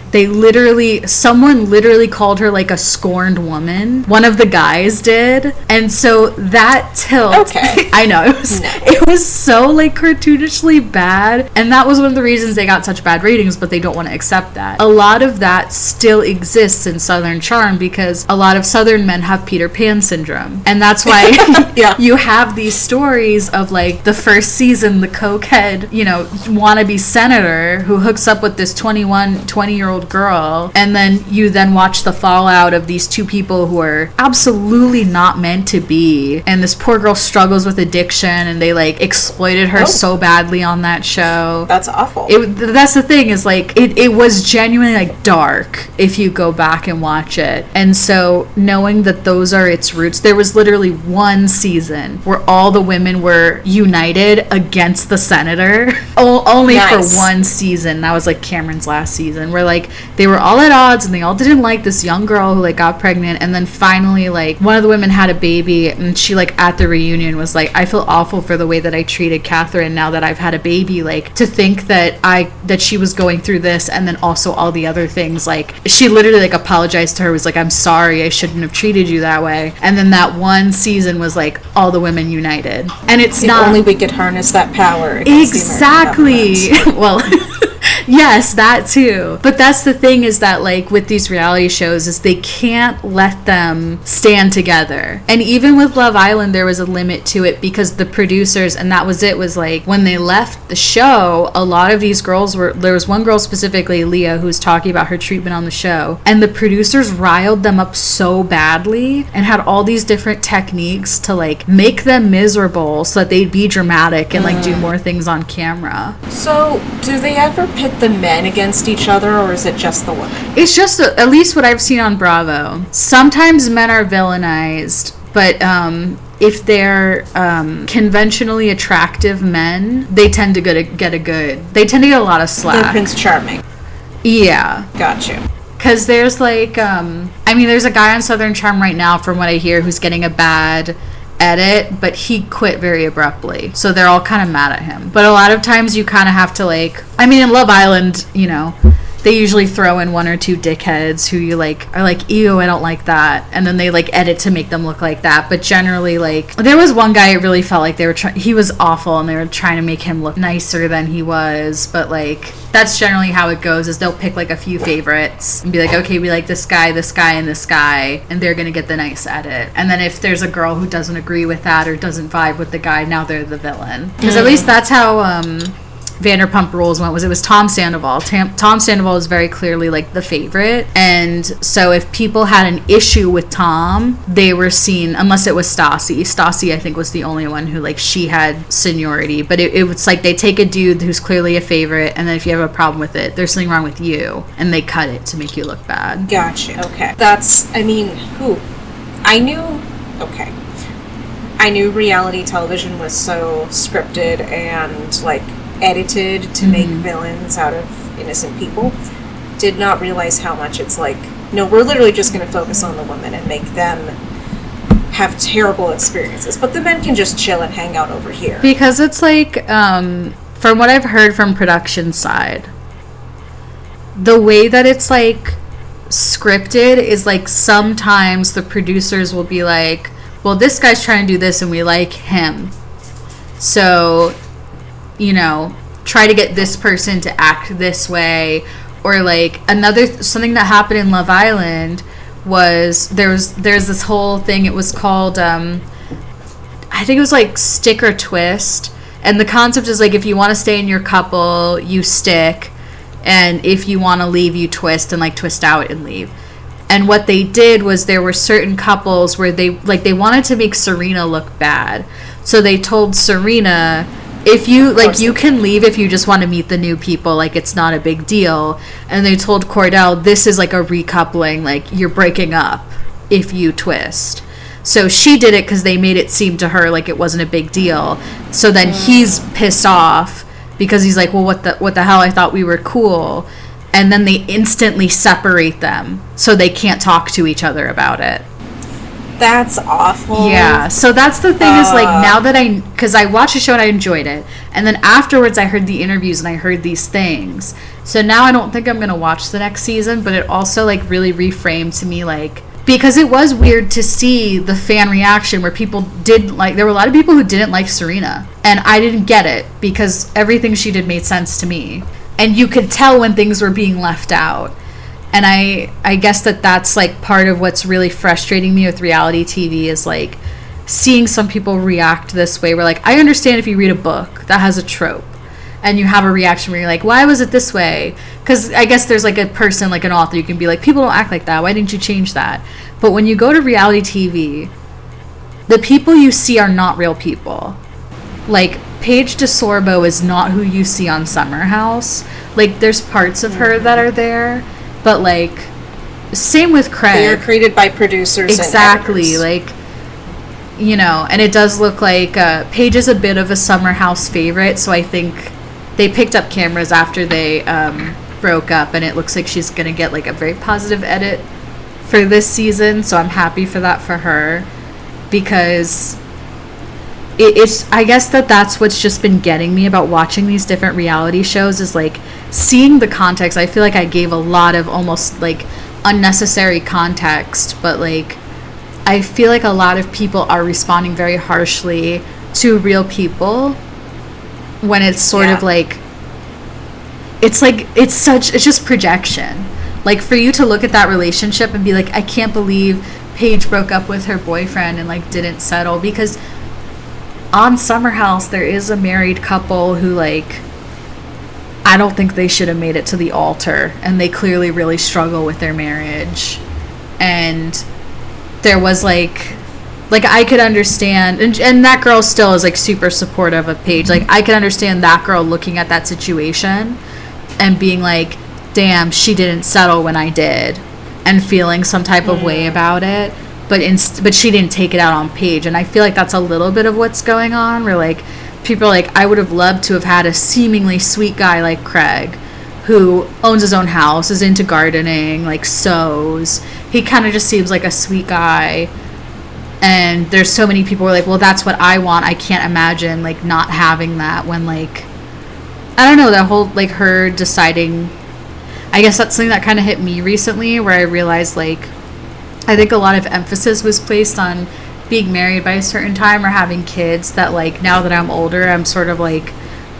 S2: someone literally called her like a scorned woman. One of the guys did. And so that tilt, I know it was so like cartoonishly bad, and that was one of the reasons they got such bad ratings, but they don't want to accept that. A lot of that still exists in Southern Charm because a lot of Southern men have Peter Pan syndrome, and that's why you have these stories of like the first season, the cokehead, wannabe senator who hooks up with this 20-year-old girl, and then you watch the fallout of these two people who are absolutely not meant to be, and this poor girl struggles with addiction, and they like exploited her so badly on that show.
S1: That's awful.
S2: That's the thing, is like it was genuinely like dark if you go back and watch it. And so knowing that those are its roots, there was literally one season where all the women were united against the senator only for one season. That was like Cameron's last season, where like they were all at odds and they all didn't like this young girl who like got pregnant, and then finally like one of the women had a baby, and she like at the reunion was like, I feel awful for the way that I treated Catherine now that I've had a baby, like to think that she was going through this, and then also all the other things. Like she literally like apologized to her, was like, I'm sorry, I shouldn't have treated you that way. And then that one season was like all the women united, and it's if not
S1: only we could harness that power
S2: exactly. Well, yes, that too. But that's the thing, is that like with these reality shows is they can't let them stand together. And even with Love Island, there was a limit to it because the producers, and that was it, was like when they left the show, a lot of these girls there was one girl specifically, Leah, who was talking about her treatment on the show, and the producers riled them up so badly and had all these different techniques to like make them miserable so that they'd be dramatic and like do more things on camera.
S1: So do they ever pit the men against each other, or is it just the women?
S2: It's just, at least what I've seen on Bravo, sometimes men are villainized, but if they're conventionally attractive men, they tend to get a lot of slack.
S1: They're Prince Charming.
S2: Yeah.
S1: Gotcha.
S2: Because there's like, there's a guy on Southern Charm right now, from what I hear, who's getting a bad edit, but he quit very abruptly. So they're all kind of mad at him. But a lot of times you kind of have to like, in Love Island, they usually throw in one or two dickheads who you like are like, ew, I don't like that, and then they like edit to make them look like that. But generally, like, there was one guy, it really felt like they were he was awful and they were trying to make him look nicer than he was. But like, that's generally how it goes, is they'll pick like a few favorites and be like, okay, we like this guy, and this guy, and they're gonna get the nice edit. And then if there's a girl who doesn't agree with that or doesn't vibe with the guy, now they're the villain. Because at least that's how Vanderpump Rules went. It was Tom Sandoval. Tom Sandoval was very clearly like the favorite, and so if people had an issue with Tom, they were seen, unless it was Stassi I think was the only one who like, she had seniority, but it was like they take a dude who's clearly a favorite, and then if you have a problem with it, there's something wrong with you, and they cut it to make you look bad.
S1: Gotcha. Okay. That's, I knew reality television was so scripted and like edited to make villains out of innocent people. Did not realize how much it's like, no, we're literally just going to focus on the women and make them have terrible experiences, but the men can just chill and hang out over here.
S2: Because it's like, from what I've heard from production side, the way that it's like scripted is like, sometimes the producers will be like, well, this guy's trying to do this and we like him, so try to get this person to act this way. Or like something that happened in Love Island was there's this whole thing, it was called I think it was like Stick or Twist, and the concept is like, if you want to stay in your couple, you stick, and if you want to leave, you twist, and like twist out and leave. And what they did was, there were certain couples where they wanted to make Serena look bad, so they told Serena, if you like, you can leave if you just want to meet the new people, like it's not a big deal. And they told Cordell, this is like a recoupling, like you're breaking up if you twist. So she did it because they made it seem to her like it wasn't a big deal. So then he's pissed off because he's like, well, what the hell, I thought we were cool. And then they instantly separate them so they can't talk to each other about it.
S1: That's awful.
S2: Yeah, so that's the thing, is like, now that because I watched the show and I enjoyed it, and then afterwards I heard the interviews and I heard these things, so now I don't think I'm gonna watch the next season. But it also like really reframed to me, like, because it was weird to see the fan reaction where people did like, there were a lot of people who didn't like Serena, and I didn't get it because everything she did made sense to me, and you could tell when things were being left out. And I guess that's like part of what's really frustrating me with reality TV, is like seeing some people react this way, where like, I understand if you read a book that has a trope and you have a reaction where you're like, why was it this way? Because I guess there's like a person, like an author, you can be like, people don't act like that, why didn't you change that? But when you go to reality TV, the people you see are not real people. Like, Paige DeSorbo is not who you see on Summer House. Like, there's parts of her that are there, but like, same with Craig.
S1: They are created by producers.
S2: Exactly.
S1: And
S2: like, and it does look like Paige is a bit of a Summer House favorite, so I think they picked up cameras after they broke up, and it looks like she's gonna get like a very positive edit for this season, so I'm happy for that for her, because it's, I guess that's what's just been getting me about watching these different reality shows, is like seeing the context. I feel like I gave a lot of almost like unnecessary context, but like, I feel like a lot of people are responding very harshly to real people when it's sort of like, it's just projection. Like, for you to look at that relationship and be like, I can't believe Paige broke up with her boyfriend and like didn't settle, because on Summer House there is a married couple who, like, I don't think they should have made it to the altar, and they clearly really struggle with their marriage. And there was like I could understand, and that girl still is like super supportive of Paige. Like, I could understand that girl looking at that situation and being like, damn, she didn't settle when I did, and feeling some type of way about it. But she didn't take it out on Paige, and I feel like that's a little bit of what's going on, where like people are like, I would have loved to have had a seemingly sweet guy like Craig, who owns his own house, is into gardening, like sews. He kind of just seems like a sweet guy. And there's so many people who are like, well, that's what I want. I can't imagine like not having that, when like, I don't know, that whole like her deciding, I guess that's something that kind of hit me recently, where I realized like, I think a lot of emphasis was placed on being married by a certain time or having kids, that like now that I'm older, I'm sort of like,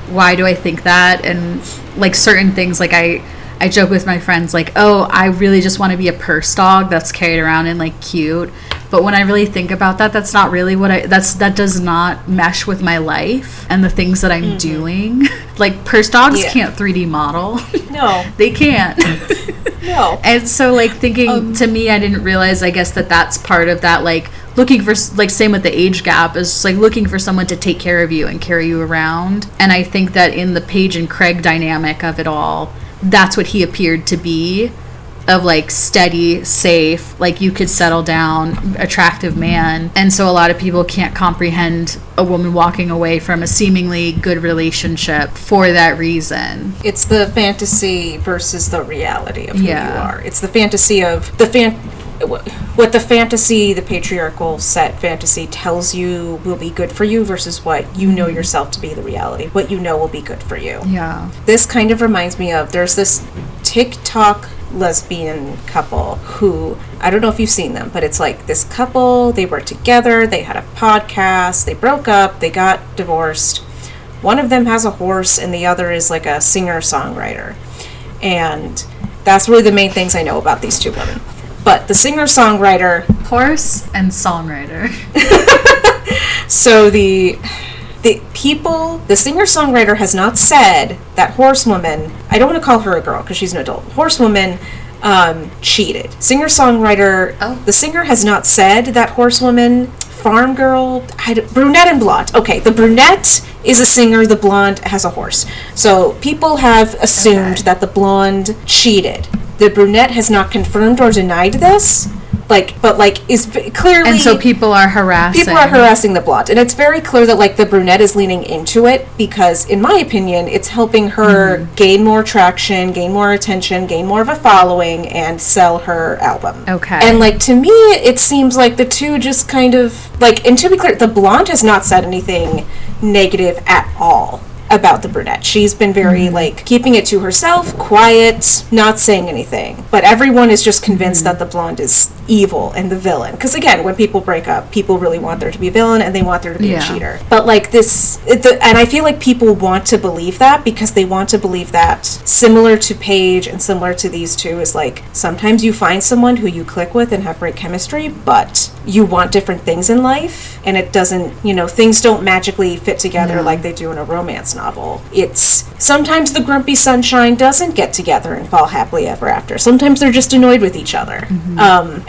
S2: why do I think that? And like certain things, like I joke with my friends like, oh, I really just want to be a purse dog that's carried around and like cute. But when I really think about that, that's not really what that does not mesh with my life and the things that I'm doing. Like purse dogs can't 3D model.
S1: No.
S2: They can't.
S1: No.
S2: And so like thinking, to me, I didn't realize, I guess, that's part of that, like looking for, like same with the age gap, is just like looking for someone to take care of you and carry you around. And I think that in the Paige and Craig dynamic of it all, that's what he appeared to be, of like steady, safe, like you could settle down, attractive man. And so a lot of people can't comprehend a woman walking away from a seemingly good relationship for that reason.
S1: It's the fantasy versus the reality of who you are. It's the fantasy of what the fantasy, the patriarchal set fantasy tells you will be good for you versus what you know yourself to be the reality, what you know will be good for you.
S2: Yeah.
S1: This kind of reminds me of, there's this TikTok lesbian couple who, I don't know if you've seen them, but it's like this couple, they were together, they had a podcast, they broke up, they got divorced. One of them has a horse and the other is like a singer-songwriter. And that's really the main things I know about these two women. But the singer-songwriter...
S2: Horse and songwriter.
S1: So the singer-songwriter has not said that horsewoman, I don't want to call her a girl because she's an adult, horsewoman cheated. Singer-songwriter, the singer has not said that horsewoman, farm girl, brunette and blonde. Okay, the brunette is a singer, the blonde has a horse. So people have assumed that the blonde cheated. The brunette has not confirmed or denied this. Is clearly...
S2: And so people are harassing
S1: the blonde. And it's very clear that, like, the brunette is leaning into it because, in my opinion, it's helping her gain more traction, gain more attention, gain more of a following, and sell her album.
S2: Okay.
S1: And, like, to me, it seems like the two just kind of... Like, and to be clear, the blonde has not said anything negative at all about the brunette. She's been very, like, keeping it to herself, quiet, not saying anything. But everyone is just convinced that the blonde is evil and the villain. Because, again, when people break up, people really want there to be a villain and they want there to be a cheater. But, like, and I feel like people want to believe that because they want to believe that, similar to Paige and similar to these two, is, like, sometimes you find someone who you click with and have great chemistry, but you want different things in life, and it doesn't, things don't magically fit together like they do in a romance novel. It's sometimes the grumpy sunshine doesn't get together and fall happily ever after. Sometimes they're just annoyed with each other.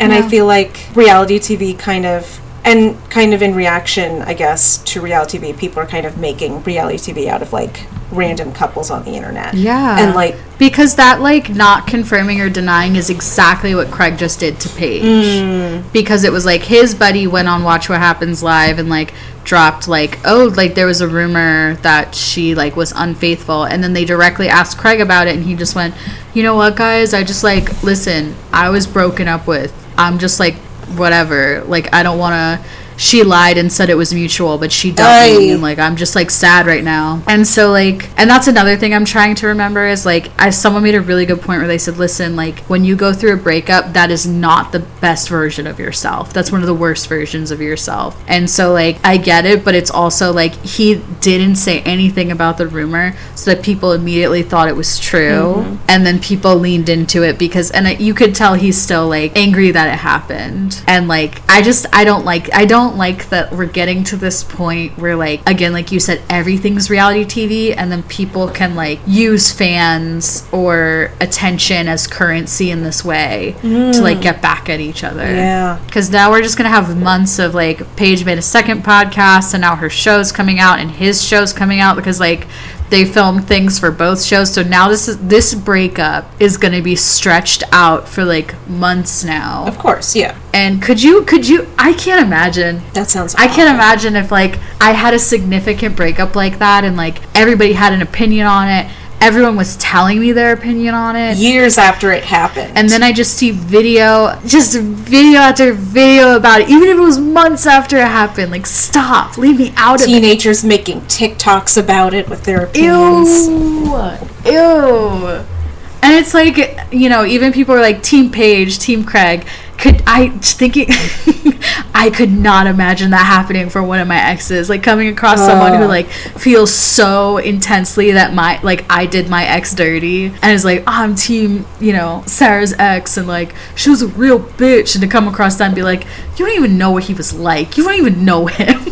S1: And I feel like reality TV kind of in reaction, I guess, to reality TV, people are kind of making reality TV out of, like, random couples on the internet.
S2: Yeah.
S1: And, like...
S2: Because that, like, not confirming or denying is exactly what Craig just did to Paige. Because it was, like, his buddy went on Watch What Happens Live and, like, dropped, like, oh, like, there was a rumor that she, like, was unfaithful. And then they directly asked Craig about it, and he just went, you know what, guys? I just, like, listen, I was broken up with. I'm just, like, whatever, like, I don't want to, she lied and said it was mutual, but she dumped me, and, like, I'm just, like, sad right now. And so, like, and that's another thing I'm trying to remember is, like, someone made a really good point where they said, listen, like, when you go through a breakup, that is not the best version of yourself. That's one of the worst versions of yourself. And so, like, I get it, but it's also, like, he didn't say anything about the rumor, so that people immediately thought it was true, and then people leaned into it because, and you could tell he's still, like, angry that it happened. And, like, I don't like that we're getting to this point where, like, again, like you said, everything's reality TV, and then people can, like, use fans or attention as currency in this way to, like, get back at each other.
S1: Yeah.
S2: Because now we're just gonna have months of, like, Paige made a second podcast, and now her show's coming out, and his show's coming out because, like, they filmed things for both shows. So now this breakup is going to be stretched out for, like, months now.
S1: Of course, yeah.
S2: And could you I can't imagine.
S1: That sounds awful.
S2: I can't imagine if, like, I had a significant breakup like that and, like, everybody had an opinion on it everyone was telling me their opinion on it.
S1: Years after it happened.
S2: And then I just see video after video about it, even if it was months after it happened. Like, stop. Leave me out of it.
S1: Teenagers making TikToks about it with their opinions.
S2: Ew. And it's like, you know, even people are like, Team Paige, Team Craig. I could not imagine that happening for one of my exes. Like, coming across someone who, like, feels so intensely that I did my ex dirty, and is like, I'm team, you know, Sarah's ex, and, like, she was a real bitch, and to come across that and be like, you don't even know what he was like. You don't even know him.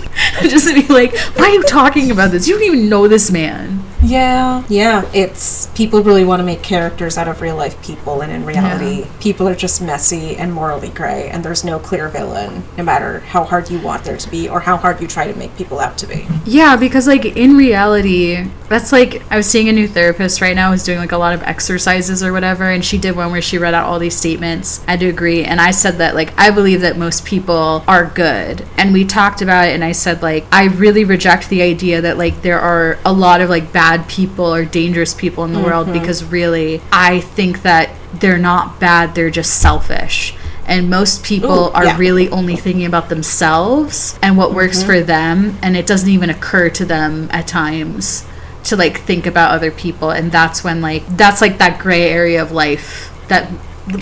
S2: Just to be like, why are you talking about this? You don't even know this man.
S1: Yeah, it's, people really want to make characters out of real life people, and in reality, people are just messy and morally gray, and there's no clear villain, no matter how hard you want there to be, or how hard you try to make people out to be.
S2: Yeah, because, like, in reality, that's like, I was seeing a new therapist right now who's doing, like, a lot of exercises or whatever, and she did one where she read out all these statements. I do agree, and I said that, like, I believe that most people are good, and we talked about it, and I said, like, I really reject the idea that, like, there are a lot of, like, bad people or dangerous people in the world, because really, I think that they're not bad, they're just selfish. And most people are really only thinking about themselves and what works for them, and it doesn't even occur to them at times to, like, think about other people. And that's when, like, that's like that gray area of life that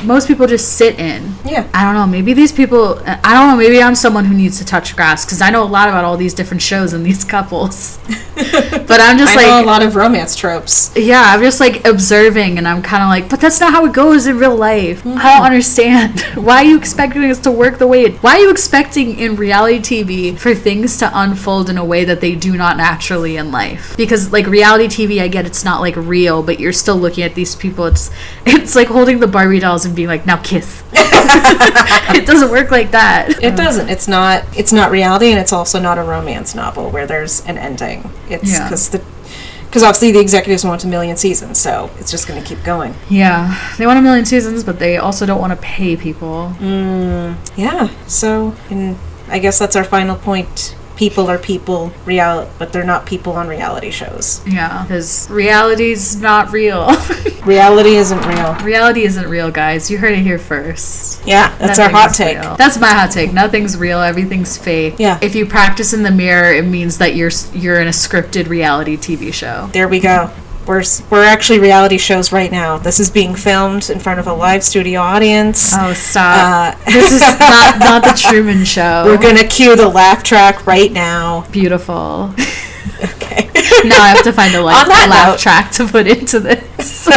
S2: most people just sit in.
S1: Yeah.
S2: I don't know, maybe these people, I don't know, maybe I'm someone who needs to touch grass, because I know a lot about all these different shows and these couples. But I'm just
S1: I know a lot of romance tropes.
S2: Yeah, I'm just, like, observing, and I'm kind of like, but that's not how it goes in real life. I don't understand. Why are you expecting us to work the way why are you expecting in reality TV for things to unfold in a way that they do not naturally in life? Because, like, reality TV, I get it's not, like, real, but you're still looking at these people. It's like holding the Barbie dolls and being like, now kiss. It doesn't work like that.
S1: It doesn't. It's not reality, and it's also not a romance novel where there's an ending. It's because obviously the executives want 1 million seasons, so it's just going to keep going.
S2: Yeah, they want 1 million seasons, but they also don't want to pay people.
S1: Yeah, so I guess that's our final point. People are people, but they're not people on reality shows.
S2: Yeah, because reality's not real.
S1: Reality isn't real.
S2: Reality isn't real, guys. You heard it here first.
S1: Yeah, that's our hot take.
S2: Real. That's my hot take. Nothing's real. Everything's fake.
S1: Yeah.
S2: If you practice in the mirror, it means that you're in a scripted reality TV show.
S1: There we go. We're actually reality shows right now. This is being filmed in front of a live studio audience.
S2: Oh, stop. This is not the Truman Show.
S1: We're going to cue the laugh track right now.
S2: Beautiful.
S1: Okay.
S2: Now I have to find a laugh track to put into this.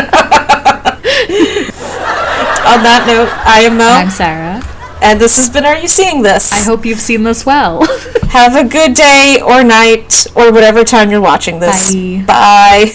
S1: On that note, I am Mo.
S2: I'm Sarah.
S1: And this has been Are You Seeing This?
S2: I hope you've seen this well.
S1: Have a good day or night or whatever time you're watching this.
S2: Bye.
S1: Bye.